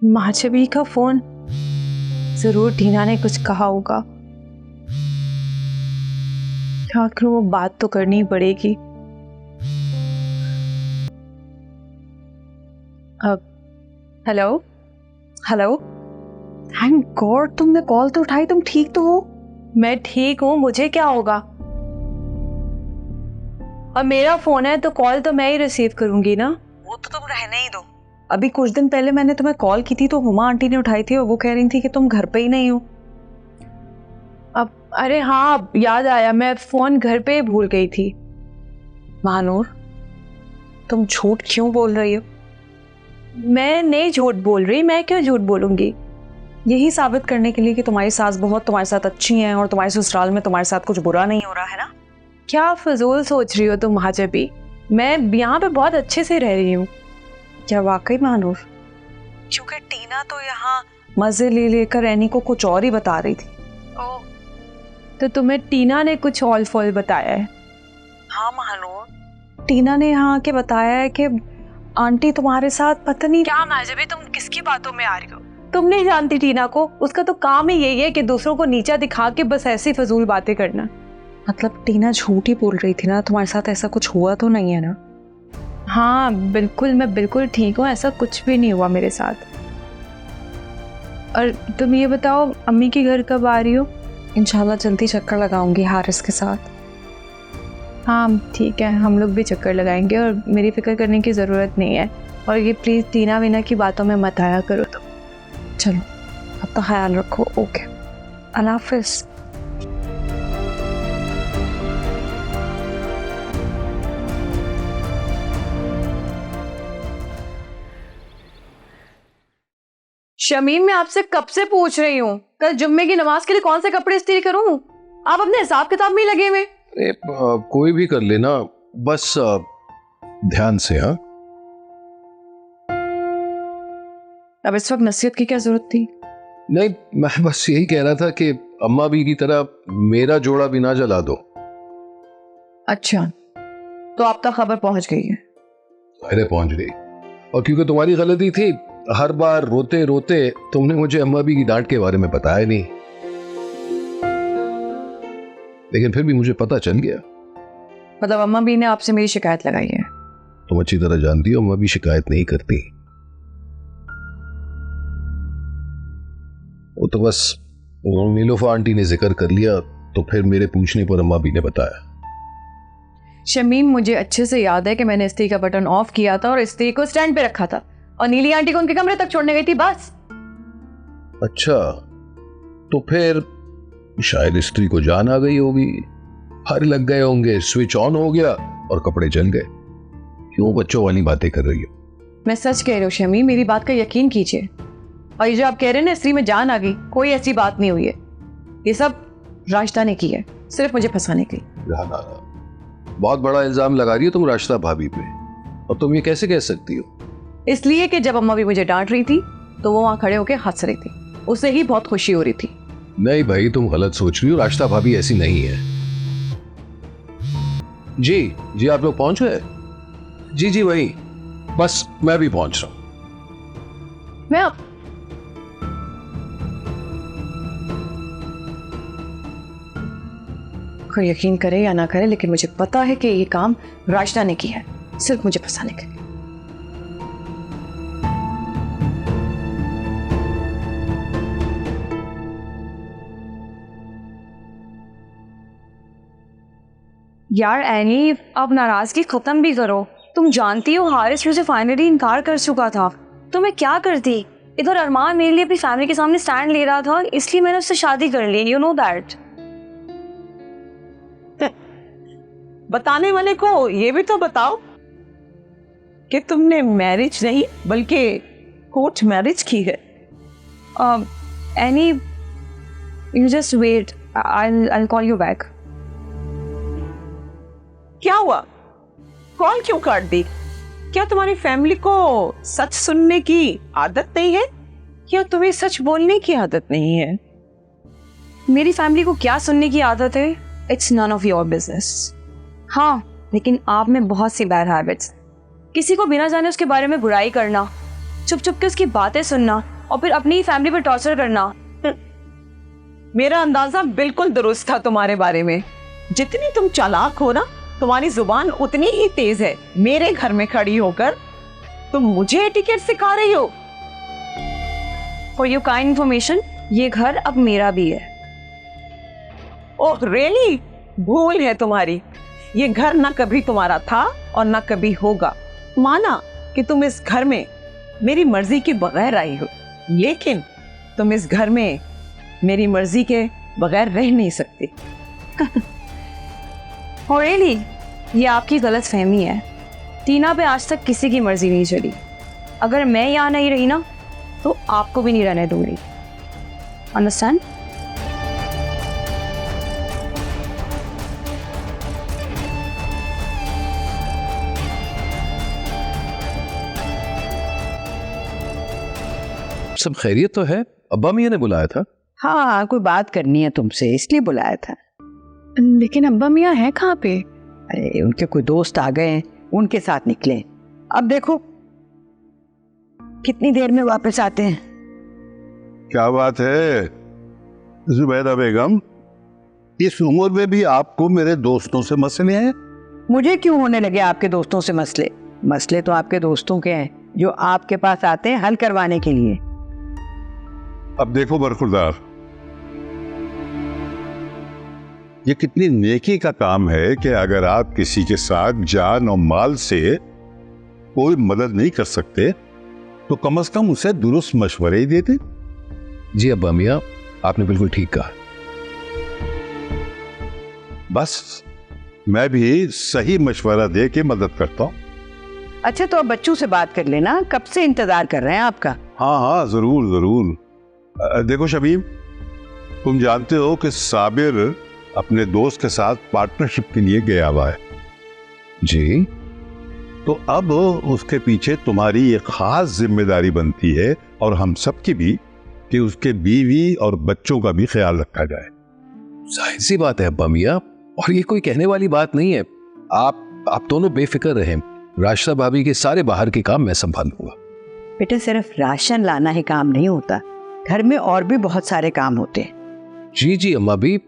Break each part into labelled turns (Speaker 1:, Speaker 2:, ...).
Speaker 1: महाजबी का फोन। जरूर टीना ने कुछ कहा होगा। क्या करूं, वो बात तो करनी ही पड़ेगी। Hello hello. थैंक गॉड तुमने कॉल तो उठाई। तुम ठीक तो हो? मैं ठीक हूँ, मुझे क्या होगा। और मेरा फोन है तो कॉल तो मैं ही रिसीव करूंगी ना।
Speaker 2: वो तो तुम रहने ही दो।
Speaker 1: अभी कुछ दिन पहले मैंने तुम्हें कॉल की थी तो हुमा आंटी ने उठाई थी और वो कह रही थी कि तुम घर पे ही नहीं हो। अब अरे हाँ याद आया, मैं फोन घर पे भूल गई थी। महानूर तुम झूठ क्यों बोल रही हो? मैं नहीं झूठ बोल रही। मैं क्यों झूठ बोलूंगी? यही साबित करने के लिए कि तुम्हारी सास बहुत तुम्हारे साथ अच्छी हैं और तुम्हारे ससुराल में तुम्हारे साथ कुछ बुरा नहीं हो रहा है ना। क्या फजूल सोच रही हो तुम महाजबी? मैं यहाँ पे बहुत अच्छे से रह रही हूँ। क्या वाकई महानूर?
Speaker 2: क्योंकि टीना तो यहाँ
Speaker 1: मजे ले लेकर रैनी को कुछ और ही बता रही थी।
Speaker 2: ओ
Speaker 1: तो तुम्हें टीना ने कुछ ऑल फॉल बताया है?
Speaker 2: हाँ महानूर,
Speaker 1: टीना ने यहाँ आके बताया है कि आंटी तुम्हारे साथ पता नहीं
Speaker 2: क्या महाजबी तुम किसकी बातों में आ रही हो?
Speaker 1: तुम नहीं जानती टीना को। उसका तो काम ही यही है कि दूसरों को नीचा दिखा के बस ऐसी फजूल बातें करना। मतलब टीना झूठ ही बोल रही थी ना, तुम्हारे साथ ऐसा कुछ हुआ तो नहीं है ना? हाँ बिल्कुल, मैं बिल्कुल ठीक हूँ, ऐसा कुछ भी नहीं हुआ मेरे साथ। और तुम ये बताओ अम्मी के घर कब आ रही हो? इंशाल्लाह जल्दी चक्कर लगाऊंगी हारिस के साथ। हाँ ठीक है, हम लोग भी चक्कर लगाएंगे और मेरी फिक्र करने की ज़रूरत नहीं है। और ये प्लीज़ टीना वीना की बातों में मत आया करो। तो चलो अपना ख्याल रखो। ओके, अल्लाह हाफिज़। शमीम मैं आपसे कब से पूछ रही हूँ कल जुम्मे की नमाज के लिए कौन से कपड़े इस्त्री करूँ? आप अपने हिसाब किताब में ही लगे हुए।
Speaker 3: कोई भी कर लेना, बस ध्यान से। हाँ
Speaker 1: अब इस वक्त नसीहत की क्या जरूरत थी?
Speaker 3: नहीं, मैं बस यही कह रहा था कि अम्मा भी की तरह मेरा जोड़ा भी ना जला दो।
Speaker 1: अच्छा तो आप तक खबर पहुंच गई है?
Speaker 3: अरे पहुंच गई, और क्योंकि तुम्हारी गलती थी, हर बार रोते रोते तुमने मुझे अम्मा भी की डांट के बारे में बताया नहीं। लेकिन फिर भी मुझे पता चल गया।
Speaker 1: मतलब अम्मा भी ने आपसे मेरी शिकायत लगाई है?
Speaker 3: तुम अच्छी तरह जानती हो अम्मा भी शिकायत नहीं करती। वो तो बस नीलोफा आंटी ने जिक्र कर लिया तो फिर मेरे पूछने पर अम्मा भी ने बताया।
Speaker 1: शमीम मुझे अच्छे से याद है कि मैंने इस्त्री का बटन ऑफ किया था और इस्त्री को स्टैंड पे रखा था और नीली आंटी को उनके कमरे तक छोड़ने गई थी बस।
Speaker 3: अच्छा तो फिर शायद इस्त्री को जान आ गई होगी, हर लग गए होंगे, स्विच ऑन हो गया और कपड़े जल गए। क्यों बच्चों वाली बातें कर रही हो?
Speaker 1: मैं सच कह रही हूँ शमीम, मेरी बात का यकीन कीजिए। और ये जो आप कह रहे हैं ना इस्त्री में जान आ गई, कोई ऐसी बात नहीं हुई है। ये सब राशिदा ने की है, सिर्फ मुझे फंसाने के लिए।
Speaker 3: बहुत बड़ा इल्जाम लगा रही हो तुम राशिदा भाभी पे, और तुम ये कैसे कह सकती हो?
Speaker 1: इसलिए कि जब अम्मा भी मुझे डांट रही थी तो वो वहां खड़े होकर हंस रही थी, उसे ही बहुत खुशी हो रही थी।
Speaker 3: नहीं भाई, तुम गलत सोच रही हो, राशिदा भाभी ऐसी नहीं है। जी आप लोग पहुंच गए? जी वही, बस मैं भी पहुंच रहा हूं।
Speaker 1: मैं अब कोई यकीन करे या ना करे, लेकिन मुझे पता है कि ये काम राशिदा ने किया है, सिर्फ मुझे फंसाने के लिए। यार एनी, अब नाराजगी खत्म भी करो। तुम जानती हो हारिस मुझे फाइनली इनकार कर चुका था, तो मैं क्या करती? इधर अरमान मेरे लिए अपनी फैमिली के सामने स्टैंड ले रहा था, इसलिए मैंने उससे शादी कर ली। You know that.
Speaker 2: बताने वाले को ये भी तो बताओ कि तुमने मैरिज नहीं बल्कि कोर्ट मैरिज की है।
Speaker 1: Any you just wait, I'll call you back.
Speaker 2: क्या हुआ? कॉल क्यों काट दी? क्या तुम्हारी फैमिली को सच सुनने की आदत नहीं है या तुम्हें सच बोलने की आदत नहीं है?
Speaker 1: मेरी फैमिली को क्या सुनने की आदत है? It's none of your business. हाँ लेकिन आप में बहुत सी बैड हैबिट्स, किसी को बिना जाने उसके बारे में बुराई करना, चुप चुप के उसकी बातें सुनना, और फिर अपनी फैमिली पर टॉर्चर करना।
Speaker 2: मेरा अंदाजा बिल्कुल दुरुस्त था तुम्हारे बारे में। जितनी तुम चालाक हो ना, तुम्हारी जुबान उतनी ही तेज है। मेरे घर में खड़ी होकर तुम मुझे एटिकेट सिखा रही हो।
Speaker 1: फॉर योर काइंड इन्फॉर्मेशन, ये घर अब मेरा भी है।
Speaker 2: Oh really? भूल है तुम्हारी। ये घर ना कभी तुम्हारा था और ना कभी होगा। माना कि तुम इस घर में मेरी मर्जी के बगैर आई हो, लेकिन तुम इस घर में मेरी मर्जी के बगैर रह नहीं सकती।
Speaker 1: और रियली, ये आपकी गलत फहमी है। टीना पे आज तक किसी की मर्जी नहीं चली। अगर मैं यहाँ नहीं रही ना, तो आपको भी नहीं रहने दूंगी। अंडरस्टैंड?
Speaker 3: सब खैरियत तो है? अब्बा मियां ने बुलाया था?
Speaker 4: हाँ, कोई बात करनी है तुमसे, इसलिए बुलाया था।
Speaker 1: लेकिन अब्बा मियां है कहाँ पे?
Speaker 4: अरे उनके कोई दोस्त आ गए हैं, उनके साथ निकले। अब देखो कितनी देर में वापस आते हैं।
Speaker 5: क्या बात है जुबैदा बेगम, इस उम्र में भी आपको मेरे दोस्तों से मसले हैं?
Speaker 4: मुझे क्यों होने लगे आपके दोस्तों से मसले? मसले तो आपके दोस्तों के हैं जो आपके पास आते हैं हल करवाने के लिए।
Speaker 5: अब देखो बरखुरदार, ये कितनी नेकी का काम है कि अगर आप किसी के साथ जान और माल से कोई मदद नहीं कर सकते तो कम से कम उसे दुरुस्त मशवरे ही देते।
Speaker 3: जी अब्बा मियां, आपने बिल्कुल ठीक कहा।
Speaker 5: बस मैं भी सही मशवरा दे के मदद करता हूँ।
Speaker 4: अच्छा, तो अब बच्चों से बात कर लेना, कब से इंतजार कर रहे हैं आपका।
Speaker 5: हाँ हाँ, जरूर जरूर। देखो शमीम, तुम जानते हो कि साबिर अपने दोस्त के साथ पार्टनरशिप के लिए गया हुआ है।
Speaker 3: जी,
Speaker 5: तो अब उसके पीछे तुम्हारी एक खास जिम्मेदारी बनती है, और हम सब की भी, कि उसके बीवी और बच्चों का भी ख्याल रखा जाए।
Speaker 3: जाहिर सी बात है अब्बा मियां, और ये कोई कहने वाली बात नहीं है। आप दोनों बेफिक्र रहें। राशिदा भाभी के सारे बाहर के काम मैं संभाल लूंगा।
Speaker 4: बेटे, सिर्फ राशन लाना ही काम नहीं होता, घर में और भी बहुत सारे काम होते हैं।
Speaker 3: जी जी अम्मा भी,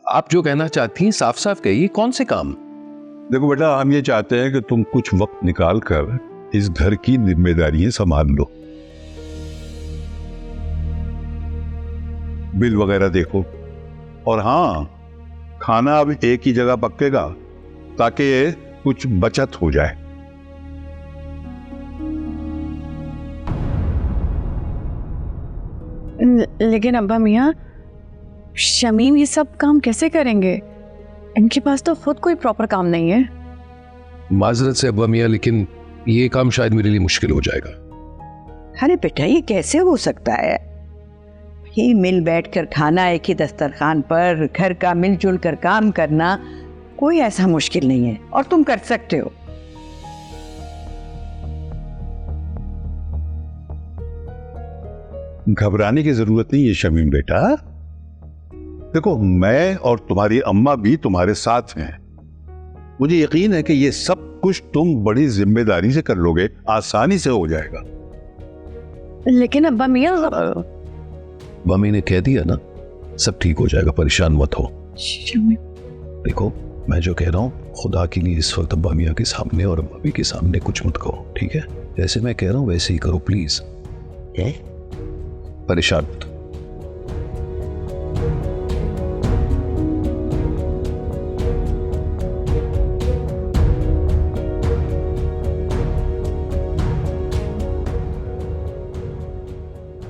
Speaker 3: आप जो कहना चाहती हैं साफ साफ कहिए, कौन से काम?
Speaker 5: देखो बेटा, हम ये चाहते हैं कि तुम कुछ वक्त निकाल कर इस घर की जिम्मेदारियां संभाल लो। बिल वगैरह देखो, और हाँ, खाना अब एक ही जगह पकेगा ताकि कुछ बचत हो जाए।
Speaker 1: लेकिन अब्बा मियां, शमीम ये सब काम कैसे करेंगे? इनके पास तो खुद कोई प्रॉपर काम नहीं है।
Speaker 3: माजरत से अब्बा मियां, लेकिन ये काम शायद मेरे लिए मुश्किल हो जाएगा।
Speaker 4: अरे बेटा, ये कैसे हो सकता है? ही मिल बैठकर खाना एक ही दस्तरखान पर, घर का मिलजुल कर काम करना कोई ऐसा मुश्किल नहीं है, और तुम कर सकते हो।
Speaker 5: घबराने की जरूरत नहीं है शमीम बेटा। देखो, मैं और तुम्हारी अम्मा भी तुम्हारे साथ हैं। मुझे यकीन है कि ये सब कुछ तुम बड़ी जिम्मेदारी से कर लोगे, आसानी से हो जाएगा।
Speaker 1: लेकिन अब्बा मियां,
Speaker 3: मम्मी ने कह दिया ना, सब ठीक हो जाएगा, परेशान मत हो। देखो, मैं जो कह रहा हूँ, खुदा के लिए इस वक्त अब्बा मियां के सामने और अम्मा भी के सामने कुछ मत कहो, ठीक है? जैसे मैं कह रहा हूँ वैसे ही करो प्लीज। परेशान मत।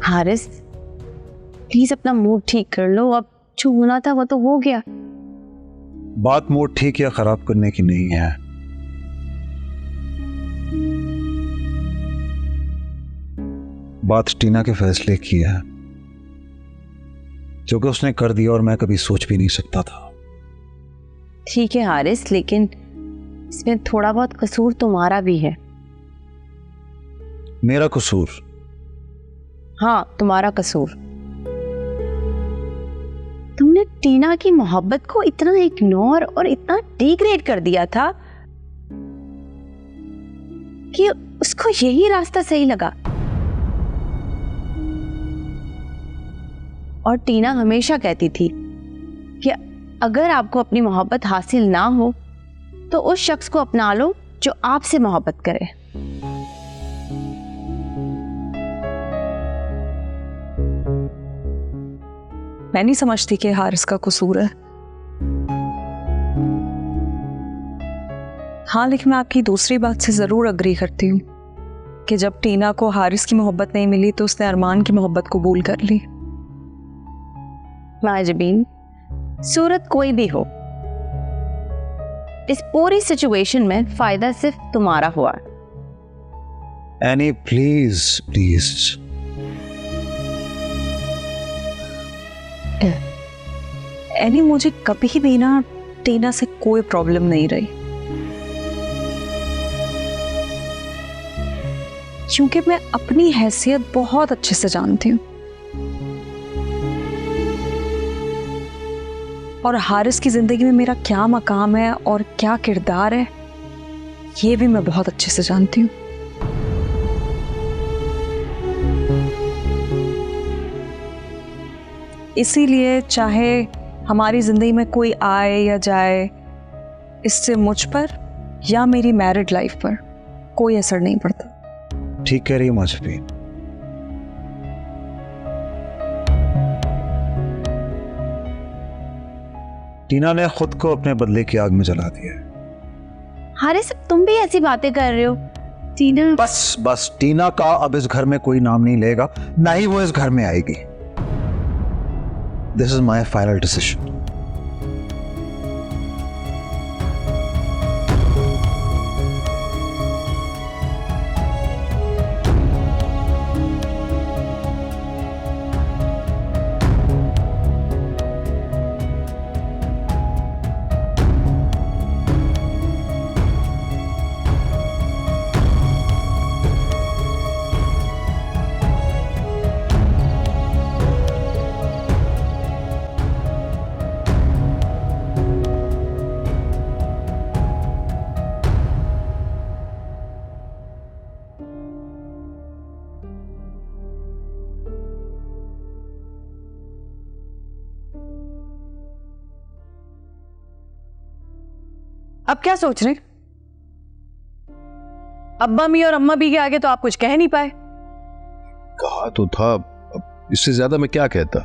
Speaker 1: हारिस, प्लीज अपना मूड ठीक कर लो। अब जो होना था वो तो हो गया।
Speaker 6: बात मूड ठीक या खराब करने की नहीं है। बात टीना के फैसले की है, जो कि उसने कर दिया और मैं कभी सोच भी नहीं सकता था।
Speaker 1: ठीक है हारिस, लेकिन इसमें थोड़ा बहुत कसूर तुम्हारा भी है।
Speaker 6: मेरा कसूर?
Speaker 1: हाँ, तुम्हारा कसूर। तुमने टीना की मोहब्बत को इतना इग्नोर और इतना डिग्रेड कर दिया था कि उसको यही रास्ता सही लगा।
Speaker 7: और टीना हमेशा कहती थी कि अगर आपको अपनी मोहब्बत हासिल ना हो तो उस शख्स को अपना लो जो आपसे मोहब्बत करे।
Speaker 1: मैं नहीं समझती कि हारिस का कसूर है। हाँ, लेकिन मैं आपकी दूसरी बात से जरूर अग्री करती हूँ कि जब टीना को हारिस की मोहब्बत नहीं मिली तो उसने अरमान की मोहब्बत कबूल कर ली।
Speaker 7: माजबीन, सूरत कोई भी हो, इस पूरी सिचुएशन में फायदा सिर्फ तुम्हारा हुआ।
Speaker 6: Any please please.
Speaker 1: एनी, मुझे कभी भी ना टीना से कोई प्रॉब्लम नहीं रही, क्योंकि मैं अपनी हैसियत बहुत अच्छे से जानती हूँ और हारिस की जिंदगी में मेरा क्या मकाम है और क्या किरदार है ये भी मैं बहुत अच्छे से जानती हूँ। इसीलिए चाहे हमारी जिंदगी में कोई आए या जाए, इससे मुझ पर या मेरी मैरिड लाइफ पर कोई असर नहीं पड़ता।
Speaker 6: ठीक कह रही है माजबीन। टीना ने खुद को अपने बदले की आग में जला दिया है।
Speaker 7: हारिस, तुम भी ऐसी बातें कर रहे हो। टीना
Speaker 6: बस बस, टीना का अब इस घर में कोई नाम नहीं लेगा, ना ही वो इस घर में आएगी। This is my final decision.
Speaker 1: अब क्या सोच रहे? अब्बा मी और अम्मा भी के आगे तो आप कुछ कह नहीं पाए।
Speaker 3: कहा तो था, अब इससे ज्यादा मैं क्या कहता।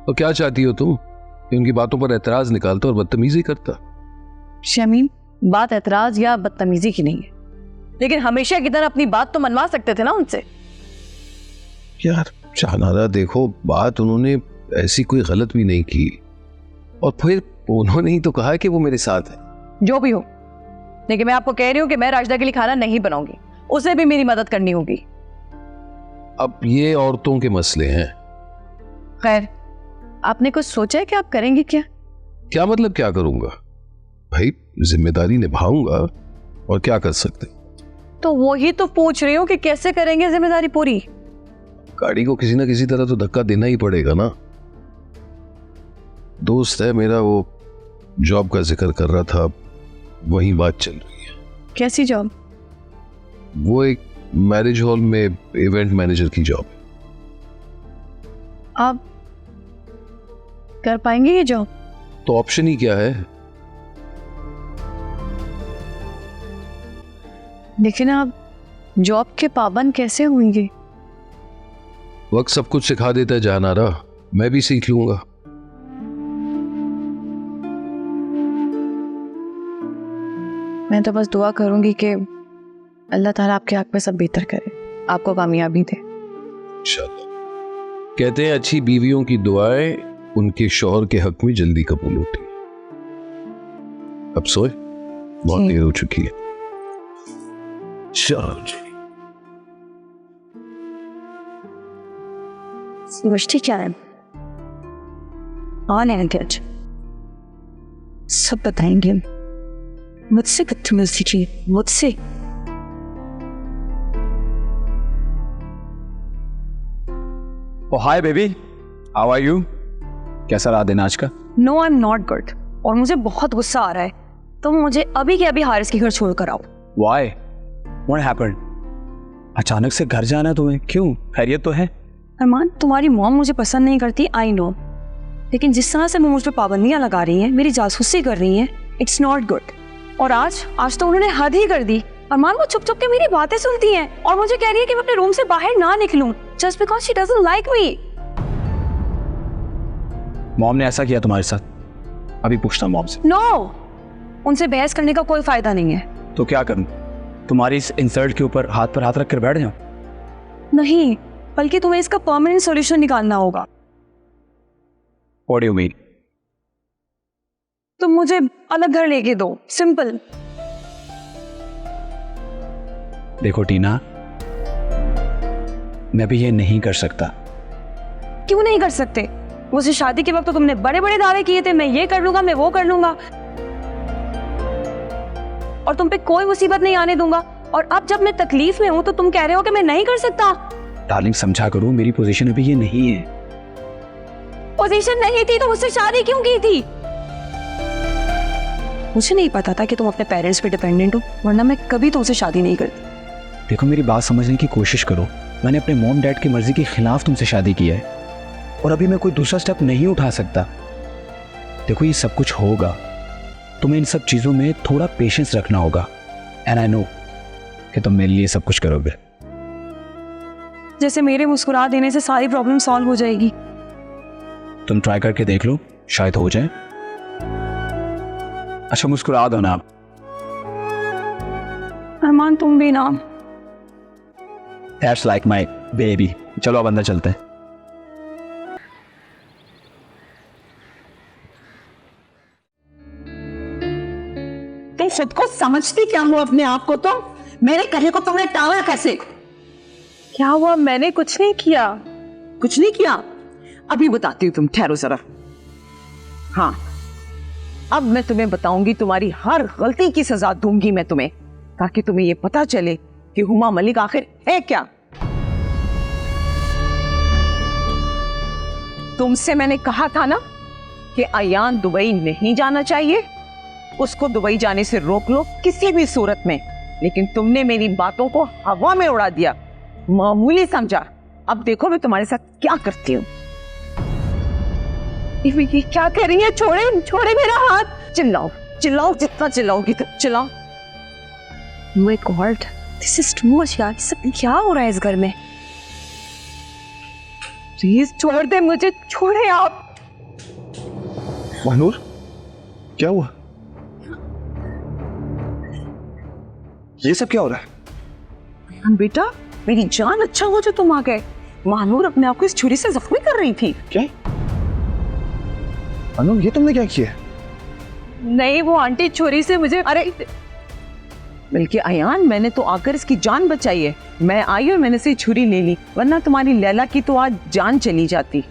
Speaker 3: तो क्या चाहती हो तुम कि उनकी बातों पर एतराज निकालता और बदतमीजी करता?
Speaker 1: शमीम, बात एतराज या बदतमीजी की नहीं है, लेकिन हमेशा की तरह अपनी बात तो मनवा सकते थे ना उनसे।
Speaker 3: यार शाहनारा, देखो, बात उन्होंने ऐसी कोई गलत भी नहीं की, और फिर उन्होंने ही तो कहा कि वो मेरे साथ है।
Speaker 1: जो भी हो, लेकिन मैं आपको कह रही हूँ कि मैं राशिदा के लिए खाना नहीं बनाऊंगी, उसे भी मेरी मदद करनी होगी।
Speaker 3: अब ये औरतों के मसले हैं।
Speaker 1: खैर, आपने कुछ सोचा है कि आप करेंगे क्या?
Speaker 3: क्या मतलब क्या करूंगा भाई, जिम्मेदारी निभाऊंगा, और क्या कर सकते।
Speaker 1: तो वही तो पूछ रही हूँ कि कैसे करेंगे जिम्मेदारी पूरी।
Speaker 3: गाड़ी को किसी ना किसी तरह तो धक्का देना ही पड़ेगा ना। दोस्त है मेरा, वो जॉब का जिक्र कर रहा था, वही बात चल रही है।
Speaker 1: कैसी जॉब?
Speaker 3: वो एक मैरिज हॉल में इवेंट मैनेजर की जॉब है।
Speaker 1: आप कर पाएंगे ये जॉब?
Speaker 3: तो ऑप्शन ही क्या है।
Speaker 1: लेकिन आप जॉब के पाबंद कैसे होंगे?
Speaker 3: वक्त सब कुछ सिखा देता है जानआरा, मैं भी सीख लूंगा।
Speaker 1: मैं तो बस दुआ करूंगी कि अल्लाह ताला आपके हक में सब बेहतर करे, आपको कामयाबी दे।
Speaker 3: इंशाल्लाह। कहते हैं अच्छी बीवियों की दुआएं उनके शौहर के हक में जल्दी कबूल होती है। अब सोए, बहुत देर हो चुकी है। चलो जी।
Speaker 7: समझती क्या है?
Speaker 1: ऑन एंड गेट सब बताएंगे। मुझसे बदतमीजी की, मुझसे।
Speaker 8: Oh, hi baby. How are you? कैसा रहा दिन आज का?
Speaker 1: No, I am not good, और मुझे बहुत गुस्सा आ रहा है। तुम मुझे अभी के अभी हारिस के घर छोड़कर आओ।
Speaker 8: Why? What happened? अचानक से घर जाना है तुम्हें, क्यों? खैरियत तो है?
Speaker 9: अरमान, तुम्हारी मॉम मुझे पसंद नहीं करती, आई नो, लेकिन जिस तरह से वो मुझ पर पाबंदियां लगा रही हैं, मेरी जासूसी कर रही हैं, इट्स नॉट गुड। और आज तो उन्होंने हद ही कर दी। अरमान, वो चुप चुप के मेरी बातें सुनती हैं और मुझे कह रही है कि मैं अपने रूम से बाहर ना निकलूं just because she doesn't like me.
Speaker 8: Mom ने ऐसा किया तुम्हारे साथ? अभी पूछता मॉम से।
Speaker 9: नो, उनसे बहस करने का कोई फायदा नहीं है।
Speaker 8: तो क्या करूं? तुम्हारी इस इंसल्ट के ऊपर हाथ पर हाथ रख कर बैठ जाऊं?
Speaker 9: नहीं, बल्कि तुम्हें इसका परमानेंट सॉल्यूशन निकालना होगा।
Speaker 8: What do you mean?
Speaker 9: तुम मुझे अलग घर लेके दो, सिंपल।
Speaker 8: देखो टीना, मैं भी ये नहीं कर सकता।
Speaker 9: क्यों नहीं कर सकते? मुझसे शादी के वक्त तो तुमने बड़े बड़े दावे किए थे, मैं ये कर लूंगा, मैं वो कर लूंगा, और तुम पे कोई मुसीबत नहीं आने दूंगा। और अब जब मैं तकलीफ में हूं तो तुम कह रहे हो कि मैं नहीं कर सकता।
Speaker 8: डार्लिंग, समझा करो, मेरी पोजीशन अभी ये नहीं है।
Speaker 9: पोजीशन नहीं थी तो मुझसे शादी क्यों की थी? मुझे नहीं पता था कि तुम अपने पेरेंट्स पे डिपेंडेंट हो, वरना मैं कभी तुमसे शादी नहीं करती।
Speaker 8: देखो, मेरी बात समझने की कोशिश करो। मैंने अपने मॉम डैड की मर्जी के खिलाफ तुमसे शादी की है और अभी मैं कोई दूसरा स्टेप नहीं उठा सकता। देखो, ये सब कुछ होगा, तुम्हें इन सब चीजों में थोड़ा पेशेंस रखना होगा। एंड आई नो कि तुम मेरे लिए सब कुछ करोगे।
Speaker 9: जैसे मेरे मुस्कुरा देने से सारी प्रॉब्लम सॉल्व हो जाएगी।
Speaker 8: तुम ट्राई करके देख लो, शायद हो जाए। अच्छा, मुस्कुरा दो ना आप।
Speaker 9: अरमान, तुम भी ना।
Speaker 8: That's like my baby। चलो अब अंदर चलते हैं।
Speaker 2: तुम खुद को समझती क्या हो अपने आप को? तो मेरे कहे को तुमने टाला कैसे?
Speaker 1: क्या हुआ? मैंने कुछ नहीं किया।
Speaker 2: कुछ नहीं किया? अभी बताती हूँ, तुम ठहरो जरा। हाँ, अब मैं तुम्हें बताऊंगी, तुम्हारी हर गलती की सजा दूंगी मैं तुम्हें, ताकि तुम्हें ये पता चले कि हुमा मलिक आखिर है क्या। तुमसे मैंने कहा था ना कि अयान दुबई नहीं जाना चाहिए, उसको दुबई जाने से रोक लो किसी भी सूरत में, लेकिन तुमने मेरी बातों को हवा में उड़ा दिया, मामूली समझा। अब देखो मैं तुम्हारे साथ क्या करती हूँ। ये क्या कह रही है? छोड़े छोड़े मेरा हाथ। चिल्लाओ चिल्लाओ, जितना चिल्लाओगी तुम चिल्लाओ।
Speaker 9: My god, this is too much यार। सब क्या हो रहा है इस घर में?
Speaker 2: प्लीज छोड़ दे मुझे, छोड़े आप।
Speaker 5: महानूर, क्या हुआ? ये सब क्या हो रहा है?
Speaker 2: बेटा मेरी जान, अच्छा हुआ जो तुम आ गए। महानूर अपने आप को इस छुरी से जख्मी कर रही थी।
Speaker 6: क्या? अनु, ये तुमने क्या किया?
Speaker 1: नहीं, वो आंटी छुरी से मुझे, अरे
Speaker 2: बल्कि अयान, मैंने तो आकर इसकी जान बचाई है। मैं आई और मैंने से छुरी ले ली, वरना तुम्हारी लैला की तो आज जान चली जाती।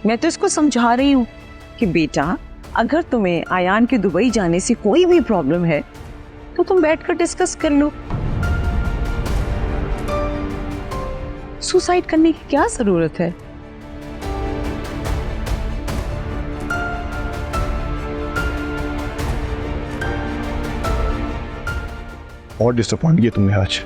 Speaker 2: मैं तो इसको समझा रही हूँ कि बेटा, अगर तुम्हें अयान के दुबई जाने से कोई भी प्रॉब्लम है तो तुम बैठकर डिस्कस कर लो। सुसाइड करने की क्या जरूरत है?
Speaker 6: और डिसअपॉइंट किया तुमने आज।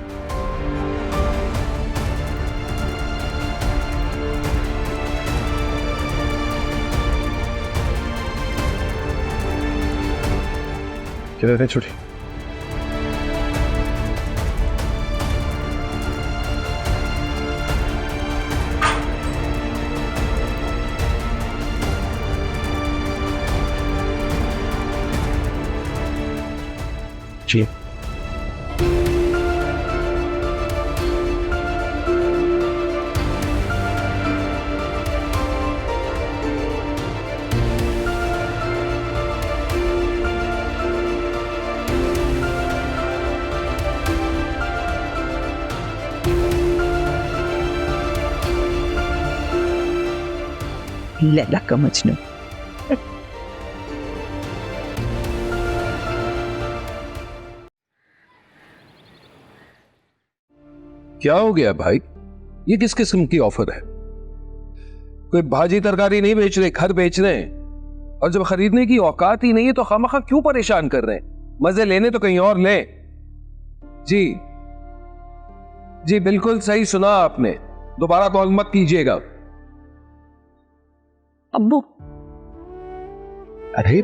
Speaker 6: किधर है छोटी?
Speaker 8: जी,
Speaker 2: लैला का मजनू।
Speaker 3: क्या हो गया भाई? ये किस किस्म की ऑफर है? कोई भाजी तरकारी नहीं बेच रहे, घर बेच रहे हैं, और जब खरीदने की औकात ही नहीं है तो खामखा क्यों परेशान कर रहे हैं? मजे लेने तो कहीं और ले। जी जी बिल्कुल सही सुना आपने, दोबारा कॉल मत कीजिएगा।
Speaker 1: अब्बू,
Speaker 3: अरे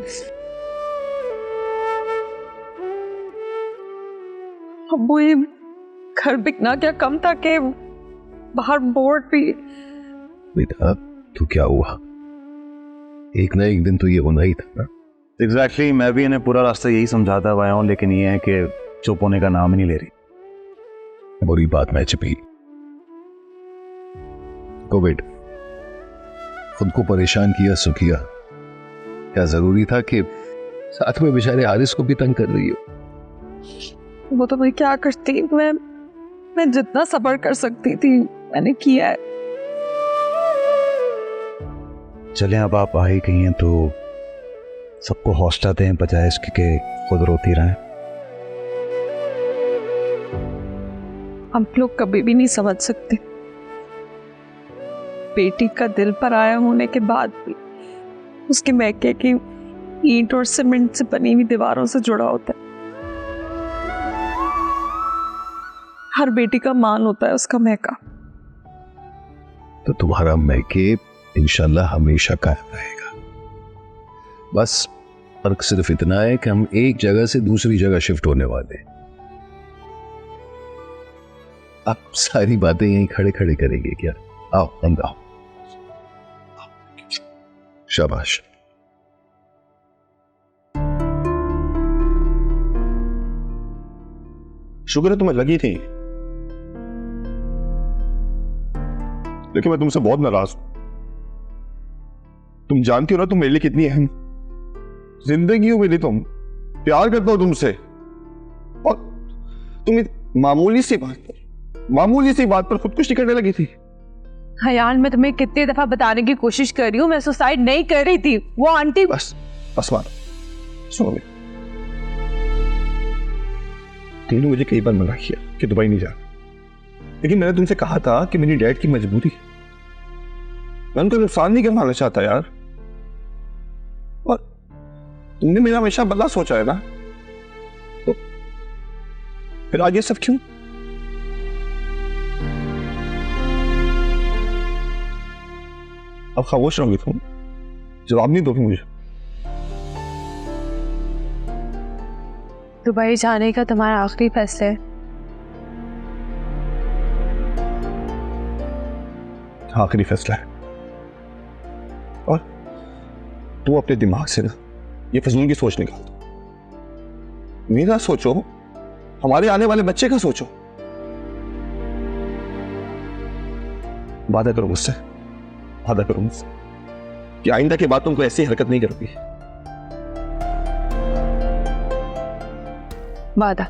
Speaker 1: अब्बू ये घर बिकना क्या कम था कि बाहर बोर्ड भी।
Speaker 3: बेटा तो क्या हुआ, एक ना एक दिन तो ये होना ही था ना।
Speaker 6: एग्जैक्टली, मैं भी इन्हें पूरा रास्ता यही समझाता हुआ हूँ, लेकिन ये है कि चुप होने का नाम ही नहीं ले रही।
Speaker 3: बुरी बात मैं छिपी कोविड, खुद को परेशान किया सो किया, क्या जरूरी था कि साथ में बेचारे हारिस को भी तंग कर रही हो।
Speaker 1: वो तो मैं क्या करती, मैं जितना सब्र कर सकती थी मैंने किया है।
Speaker 6: चलें, अब आप आ ही गई हैं तो सबको हौसला दें बजाय इसके कि खुद रोती रहें।
Speaker 1: हम लोग कभी भी नहीं समझ सकते, बेटी का दिल पर आया होने के बाद भी उसके मैके की ईंट और सीमेंट से बनी हुई दीवारों से जुड़ा होता है। हर बेटी का मान होता है उसका मैका।
Speaker 3: तो तुम्हारा मैके इंशाल्लाह हमेशा कायम रहेगा। बस फर्क सिर्फ इतना है कि हम एक जगह से दूसरी जगह शिफ्ट होने वाले हैं। आप सारी बातें यहीं खड़े खड़े करेंगे क्या? आओ अंदर आओ। शाबाश।
Speaker 10: शुक्र है तुम्हें लगी थी, लेकिन मैं तुमसे बहुत नाराज हूं। तुम जानती हो ना तुम मेरे लिए कितनी अहम जिंदगी हो मेरी। तुम प्यार करता हो तुमसे, और तुम मामूली सी बात पर खुदकुशी करने लगी थी।
Speaker 1: हयान, मैं तुम्हें कितनी दफा बताने की कोशिश कर रही हूँ, मैं सुसाइड नहीं कर रही थी। वो आंटी
Speaker 10: बस मानो, सुनो मेरी, तुमने मुझे कई बार मना किया कि दुबई नहीं जा, लेकिन मैंने तुमसे कहा था कि मेरी डैड की मजबूरी है, मैं उनको नुकसान नहीं करवाना चाहता यार। और तुमने मेरा हमेशा भला सोचा है ना, तो फिर आज ये सब क्यों? अब खामोश रहोगी तुम, जवाब नहीं दोगी मुझे।
Speaker 1: दुबई जाने का तुम्हारा आखिरी फैसला है?
Speaker 10: आखिरी फैसला है। और तू अपने दिमाग से ना ये फजूल की सोच निकाल दो। मेरा सोचो, हमारे आने वाले बच्चे का सोचो। वादा करो मुझसे कि आइंदा के बाद तुमको ऐसी हरकत नहीं करोगी।
Speaker 1: वादा।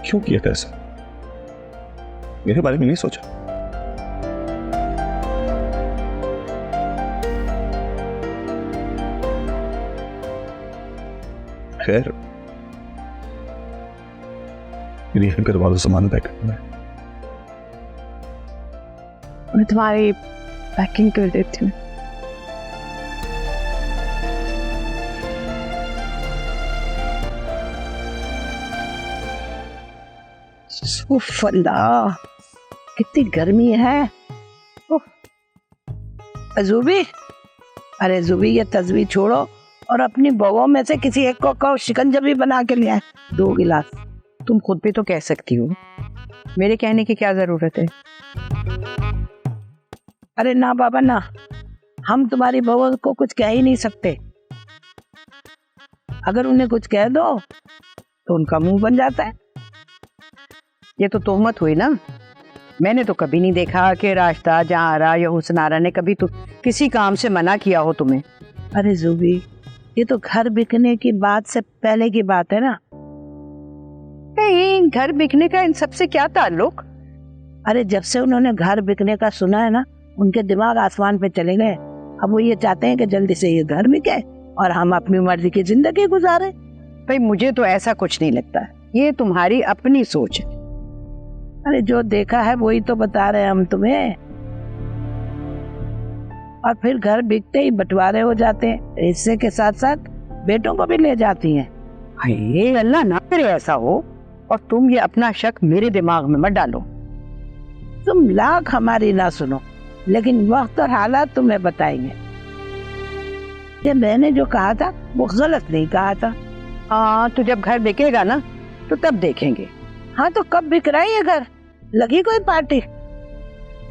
Speaker 10: क्यों किया था ऐसा? मेरे बारे में नहीं सोचा? खैर, मेरी घर करवा दो, सामान पैक करना है।
Speaker 1: मैं तुम्हारी पैकिंग कर देती हूँ।
Speaker 4: उफ अल्लाह, कितनी गर्मी है। जुबी, अरे जुबी, ये तस्वीर छोड़ो और अपनी बवों में से किसी एक को कहो शिकंजबी बना के ले आए 2 गिलास।
Speaker 1: तुम खुद भी तो कह सकती हो, मेरे कहने की क्या जरूरत है?
Speaker 4: अरे ना बाबा ना, हम तुम्हारी बवों को कुछ कह ही नहीं सकते। अगर उन्हें कुछ कह दो तो उनका मुंह बन जाता है।
Speaker 1: ये तो तोहमत हुई ना। मैंने तो कभी नहीं देखा कि रास्ता जहारा या हुस्नारा ने कभी तो किसी काम से मना किया हो तुम्हें।
Speaker 4: अरे जुबी, ये तो घर बिकने की बात से पहले की बात है ना।
Speaker 1: नहीं, घर बिकने का इन सबसे क्या ताल्लुक?
Speaker 4: अरे जब से उन्होंने घर बिकने का सुना है ना, उनके दिमाग आसमान पे चले गए। अब वो ये चाहते हैं कि जल्दी से ये घर बिके और हम अपनी मर्जी की जिंदगी गुजारे।
Speaker 1: भाई मुझे तो ऐसा कुछ नहीं लगता, ये तुम्हारी अपनी सोच है।
Speaker 4: अरे जो देखा है वही तो बता रहे हैं हम तुम्हें। और फिर घर बिकते ही बंटवारे हो जाते हैं, हिस्से के साथ साथ बेटों को भी ले जाती हैं। हाय अल्लाह ना करे ऐसा हो, और तुम ये अपना शक मेरे दिमाग में मत डालो। तुम लाख हमारी ना सुनो, लेकिन वक्त और हालात तुम्हें बताएंगे। ये मैंने जो कहा था वो गलत नहीं कहा था। हाँ, तो जब घर बिकेगा ना तो तब देखेंगे। हाँ, तो कब बिक रहा है ये घर? लगी कोई पार्टी?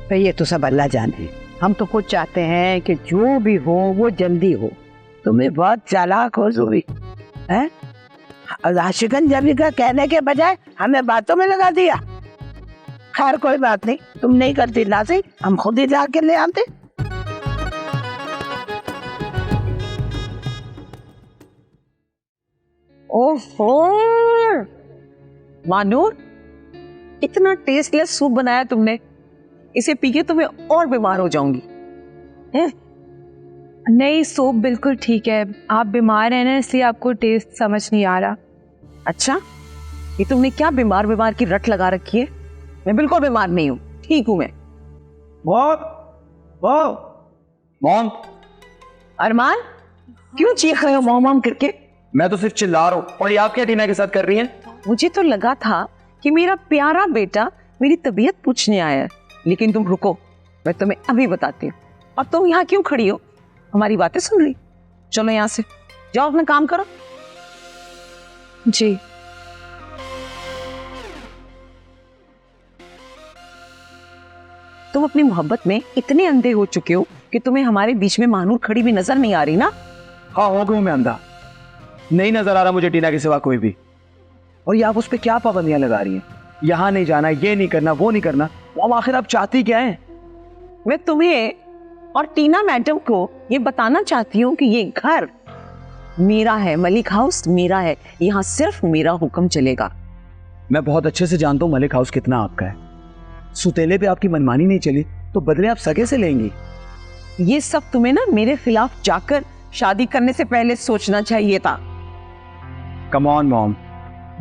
Speaker 4: तो ये तो सब अल्लाह जाने। हम तो खुद चाहते हैं कि जो भी हो वो जल्दी हो। तुम्हें बहुत चालाक हो ज़ूबी, हैं? आशिकन जबी का कहने के बजाय हमें बातों में लगा दिया। खैर कोई बात नहीं, तुम नहीं करती लासी, हम खुद ही जाके ले आते।
Speaker 2: ओहो मानूर, इतना टेस्टलेस सूप बनाया तुमने, इसे पी के तुम्हें और बीमार हो जाऊंगी।
Speaker 1: नहीं, सूप बिल्कुल ठीक है। आप बीमार हैं ना, इसलिए आपको टेस्ट समझ नहीं आ रहा।
Speaker 2: अच्छा, ये तुमने क्या बीमार बीमार की रट लगा रखी है? मैं बिल्कुल बीमार नहीं हूँ, ठीक हूँ मैं।
Speaker 8: मॉम,
Speaker 2: अरमान, क्यों चीख रहे हो मॉम करके?
Speaker 8: मैं तो सिर्फ चिल्ला रहा हूँ, और ये आप क्या टीना के साथ कर रही हैं?
Speaker 2: मुझे तो लगा था कि मेरा प्यारा बेटा मेरी तबीयत पूछने आया है, लेकिन तुम रुको, मैं तुम्हें अभी बताती हूँ। और तुम यहाँ क्यों खड़ी हो? हमारी बातें सुन ली? चलो यहाँ से जाओ, अपना काम करो।
Speaker 1: जी।
Speaker 2: तुम अपनी मोहब्बत में इतने अंधे हो चुके हो कि तुम्हें हमारे बीच में मानूर खड़ी भी नजर नहीं आ रही ना?
Speaker 8: हाँ, हो गया मैं अंधा, नहीं नजर आ रहा मुझे टीना के सिवा कोई भी। और ये आप उस पर क्या पाबंदियां लगा रही हैं? यहाँ नहीं जाना, ये नहीं करना, वो नहीं करना। अब आखिर आप चाहती क्या हैं?
Speaker 2: मैं तुम्हें और टीना मैडम को ये बताना चाहती हूँ कि ये घर मेरा है, मलिक हाउस मेरा है, यहाँ सिर्फ मेरा हुक्म चलेगा।
Speaker 8: मैं बहुत अच्छे से जानता हूँ मलिक हाउस कितना आपका है। सुतेले पे आपकी मनमानी नहीं चली तो बदले आप सगे से लेंगी।
Speaker 2: ये सब तुम्हें ना मेरे खिलाफ जाकर शादी करने से पहले सोचना चाहिए था।
Speaker 8: कम ऑन मॉम,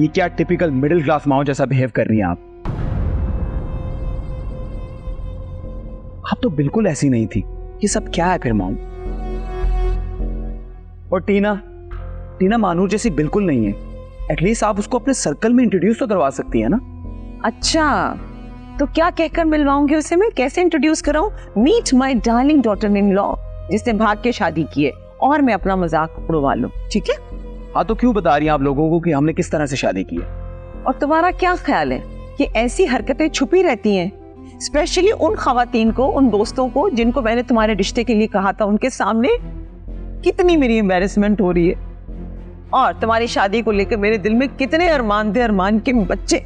Speaker 8: ये क्या टिपिकल मिडिल क्लास माओ जैसा बिहेव कर रही हैं आप? आप तो बिल्कुल ऐसी नहीं थी। ये सब क्या है फिर मॉम? और टीना मानूर जैसी बिल्कुल नहीं है। एटलीस्ट आप उसको अपने सर्कल में इंट्रोड्यूस तो करवा सकती है ना।
Speaker 2: अच्छा, तो क्या कहकर मिलवाऊंगी उसे मैं? कैसे इंट्रोड्यूस कराऊं? Meet my darling daughter in law, जिसने भाग के शादी की है, और मैं अपना मजाक उड़वा लूं, ठीक है?
Speaker 8: हाँ, तो क्यों बता रही हैं आप लोगों को कि हमने किस तरह से शादी की है?
Speaker 2: और तुम्हारा क्या ख्याल है कि ऐसी हरकतें छुपी रहती हैं, स्पेशली उन खवातीन को, उन दोस्तों को जिनको मैंने तुम्हारे रिश्ते के लिए कहा था, उनके सामने कितनी मेरी एम्बैरेसमेंट हो रही है। और तुम्हारी शादी को लेकर मेरे दिल में कितने अरमान थे, अरमान के बच्चे,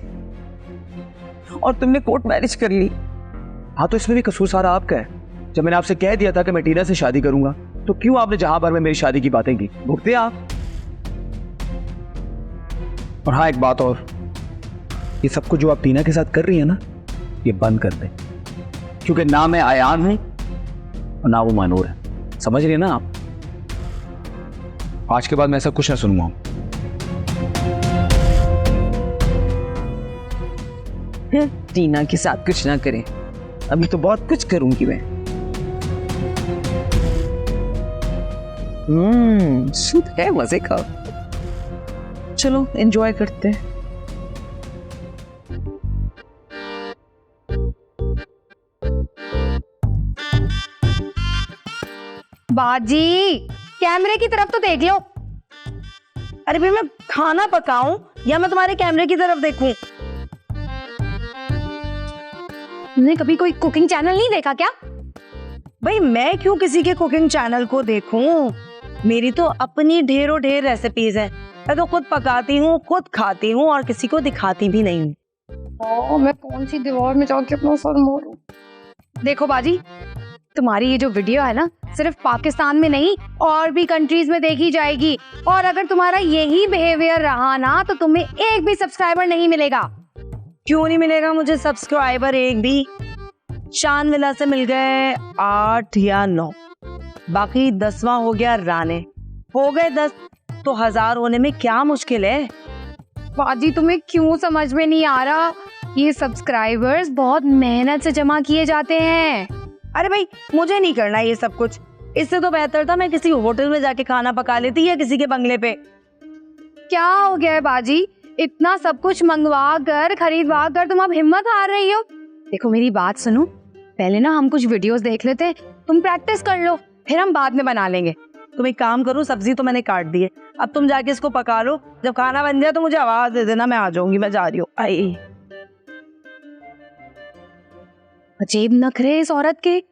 Speaker 2: और तुमने कोर्ट मैरिज कर ली।
Speaker 8: हाँ, तो इसमें भी कसूर सारा आपका है। जब मैंने आपसे कह दिया था कि मैं टीना से शादी करूंगा, तो क्यों आपने जहां भर में मेरी शादी की बातें की? भुगते आप। और हाँ, एक बात और, ये सब कुछ जो आप टीना के साथ कर रही है ना, ये बंद कर दे, क्योंकि ना मैं आयान हूं और ना वो मानूर है। समझ रही है ना आप? आज के बाद मैं ऐसा कुछ ना सुनूंगा।
Speaker 2: टीना के साथ कुछ ना करें, अभी तो बहुत कुछ करूंगी मैं। शुद्ध है, मजे का। चलो एंजॉय करते हैं।
Speaker 7: बाजी, कैमरे की तरफ तो देख लो। अरे भाई, मैं खाना पकाऊं या मैं तुम्हारे कैमरे की तरफ देखूं? तुमने कभी कोई कुकिंग चैनल नहीं देखा क्या? भाई, मैं क्यों किसी के कुकिंग चैनल को देखूं? मेरी तो अपनी ढेरों ढेर रेसिपीज है। मैं तो खुद पकाती हूँ, खुद खाती हूँ, और किसी को दिखाती भी नहीं हूँ। मैं कौन सी दीवार में जाके अपना सर मारूं? देखो बाजी, तुम्हारी ये जो वीडियो है ना, सिर्फ पाकिस्तान में नहीं और भी कंट्रीज में देखी जाएगी। और अगर तुम्हारा यही बिहेवियर रहा ना, तो तुम्हें एक भी सब्सक्राइबर नहीं मिलेगा। क्यों नहीं मिलेगा मुझे सब्सक्राइबर? एक भी। शान विला से मिल गए 8 या 9, बाकी 10वां हो गया राने। हो गए 10, तो 1000 होने में क्या मुश्किल है? बाजी, तुम्हें क्यों समझ में नहीं आ रहा? ये सब्सक्राइबर्स बहुत मेहनत से जमा किए जाते हैं। अरे भाई, मुझे नहीं करना ये सब कुछ। इससे तो बेहतर था मैं किसी होटल में जाके खाना पका लेती या किसी के बंगले पे। क्या हो गया है बाजी, इतना सब कुछ मंगवा कर खरीदवा कर तुम अब हिम्मत हार रही हो? देखो मेरी बात सुनो, पहले ना हम कुछ वीडियोस देख लेते हैं, तुम प्रैक्टिस कर लो, फिर हम बाद में बना लेंगे। तुम एक काम करो, सब्जी तो मैंने काट दी है, अब तुम जाके इसको पका लो, जब खाना बन जाए तो मुझे आवाज दे देना, मैं आ जाऊंगी, मैं जा रही हूँ। आई अजीब नखरे इस औरत के।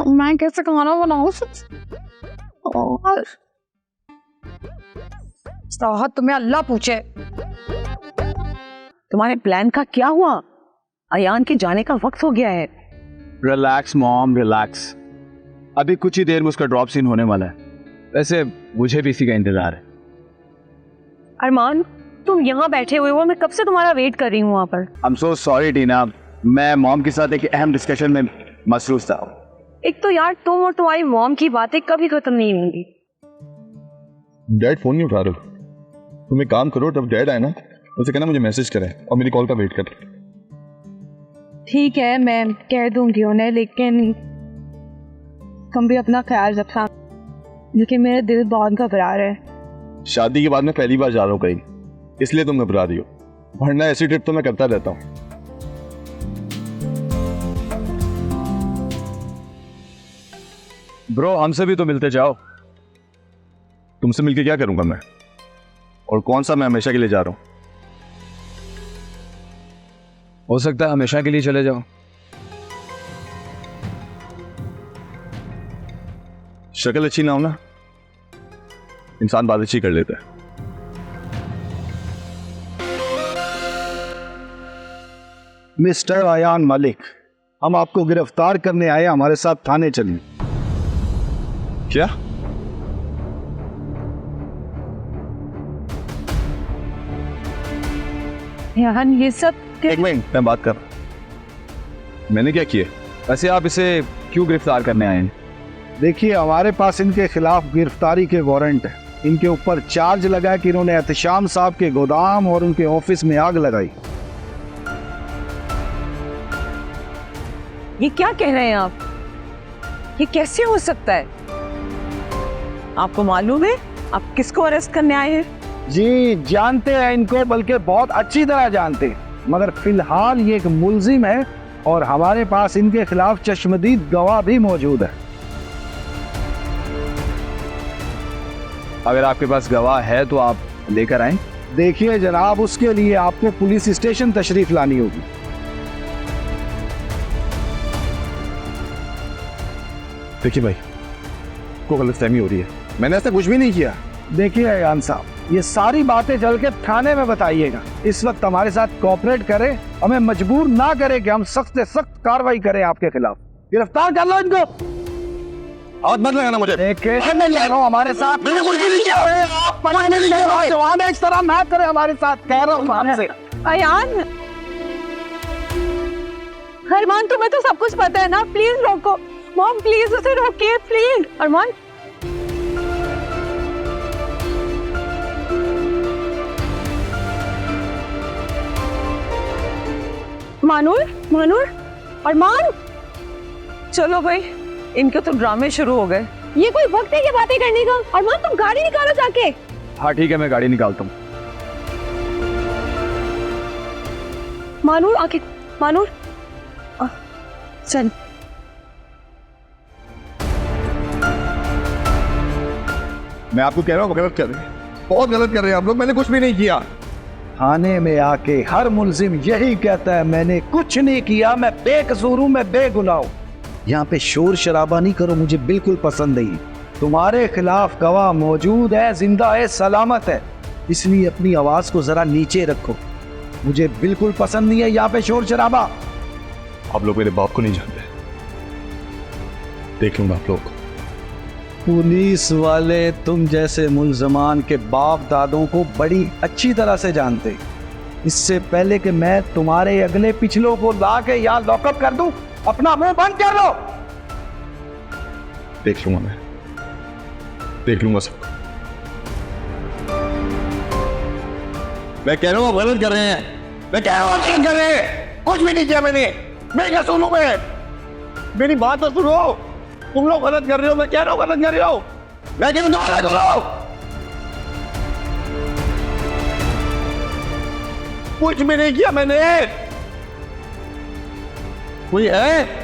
Speaker 7: मैं कैसे खाना बनाऊं? और राहत तुम्हें अल्लाह पूछे।
Speaker 2: तुम्हारे प्लान का क्या हुआ? अयान के जाने का वक्त हो गया है।
Speaker 6: Relax mom, relax. अभी कुछ ही देर में उसका ड्रॉप सीन होने वाला है। वैसे मुझे भी इसी का इंतजार है।
Speaker 9: अरमान, तुम यहाँ बैठे हुए हो, मैं कब से तुम्हारा वेट कर रही हूँ वहाँ पर।
Speaker 6: आई एम सो सॉरी टीना, मैं मॉम के साथ एक अहम डिस्कशन में मसरूफ था।
Speaker 9: एक तो यार तुम और तुम्हारी मॉम की बातें कभी खत्म नहीं होंगी।
Speaker 10: डैड फोन नहीं उठा रहे, तुम एक काम करो, जब डैड आए ना उसे कहना मुझे मैसेज करें और मेरी कॉल का वेट कर।
Speaker 1: ठीक है, मैं कह दूंगी उन्हें, लेकिन तुम भी अपना ख्याल रखना, क्योंकि मेरा दिल बहुत घबरा रहा है।
Speaker 10: शादी के बाद मैं पहली बार जा रहा हूँ कहीं, इसलिए तुम घबरा रही हो, वरना ऐसी ट्रिप तो मैं करता रहता हूँ।
Speaker 6: ब्रो, हमसे भी तो मिलते जाओ।
Speaker 10: तुमसे मिलके क्या करूंगा मैं, और कौन सा मैं हमेशा के लिए जा रहा हूँ?
Speaker 6: हो सकता है हमेशा के लिए चले जाओ।
Speaker 10: शक्ल अच्छी ना हो ना, इंसान बात अच्छी कर लेता है।
Speaker 5: मिस्टर अयान मलिक, हम आपको गिरफ्तार करने आए, हमारे साथ थाने चलिए।
Speaker 10: क्या?
Speaker 1: यार ये सब
Speaker 10: एक मिनट, मैं बात कर रहा हूं। मैंने क्या किया?
Speaker 6: वैसे आप इसे क्यों गिरफ्तार करने आए हैं?
Speaker 5: देखिए, हमारे पास इनके खिलाफ गिरफ्तारी के वारंट है। इनके ऊपर चार्ज लगा है कि इन्होंने एहतशाम साहब के गोदाम और उनके ऑफिस में आग लगाई।
Speaker 2: ये क्या कह रहे हैं आप? ये कैसे हो सकता है? आपको मालूम है आप किसको अरेस्ट करने आए हैं?
Speaker 5: जी जानते हैं इनको, बल्कि बहुत अच्छी तरह जानते हैं, मगर फिलहाल ये एक मुलजिम है और हमारे पास इनके खिलाफ चश्मदीद गवाह भी मौजूद है।
Speaker 6: अगर आपके पास गवाह है तो आप लेकर आएं।
Speaker 5: देखिए जनाब, उसके लिए आपको पुलिस स्टेशन तशरीफ लानी होगी।
Speaker 10: देखिए भाई, को गलतफहमी हो रही है, मैंने ऐसा कुछ भी नहीं किया।
Speaker 5: देखिए अयान साहब, ये सारी बातें चल के थाने में बताइएगा। इस वक्त हमारे साथ कोऑपरेट करें, हमें मजबूर ना करें कि हम सख्त से सख्त कार्रवाई करें आपके खिलाफ। गिरफ्तार कर लो इनको।
Speaker 10: हाथ मत लगाना मुझे।
Speaker 5: हमारे साथ जवान इस तरह ना करे हमारे साथ, कह रहा हूँ आपसे।
Speaker 1: अयान, अरमान तुम्हें तो सब कुछ पता है ना, प्लीज रोको मॉम, प्लीज उसे रोकिए प्लीज। अरमान, मानूर, मानूर, अरमान,
Speaker 2: चलो भाई, इनके तो ड्रामे शुरू हो गए।
Speaker 1: ये कोई वक्त है क्या बातें करने का? अरमान तुम गाड़ी निकालो जाके।
Speaker 6: हाँ ठीक है, मैं गाड़ी निकालता हूँ।
Speaker 1: मानूर आके, मानूर चल।
Speaker 10: मैं आपको कह रहा हूँ गलत कर रहे हैं, बहुत गलत कर रहे हैं आप लोग, मैंने कुछ भी नहीं किया।
Speaker 5: थाने में आके हर मुलजिम यही कहता है मैंने कुछ नहीं किया, मैं बेकसूर हूं, मैं बेगुनाह हूं। यहाँ पे शोर शराबा नहीं करो, मुझे बिल्कुल पसंद नहीं। तुम्हारे खिलाफ गवाह मौजूद है, जिंदा है, सलामत है, इसलिए अपनी आवाज को जरा नीचे रखो। मुझे बिल्कुल पसंद नहीं है यहाँ पे शोर शराबा।
Speaker 10: आप लोग मेरे बाप को नहीं जानते, देख लूंगा आप लोग।
Speaker 5: पुलिस वाले तुम जैसे मुलजमान के बाप दादों को बड़ी अच्छी तरह से जानते। इससे पहले कि मैं तुम्हारे अगले पिछलों को ला के यहाँ लॉकअप कर दूं, अपना मुंह बंद कर लो।
Speaker 10: देख लूंगा, मैं देख लूंगा सबको। मैं कह रहा हूँ आप गलत कर रहे हैं, मैं कह रहा हूँ नहीं कर रहे, कुछ भी नहीं किया मैंने, मैं क्या सुनूं मैं?
Speaker 5: मेरी बात तो सुनो, तुम लोग गलत कर रहे हो, मैं कह रहा हूँ गलत कर रहे हो, मैं क्यों गलत कर रहा हूँ? कुछ भी नहीं किया मैंने। कोई है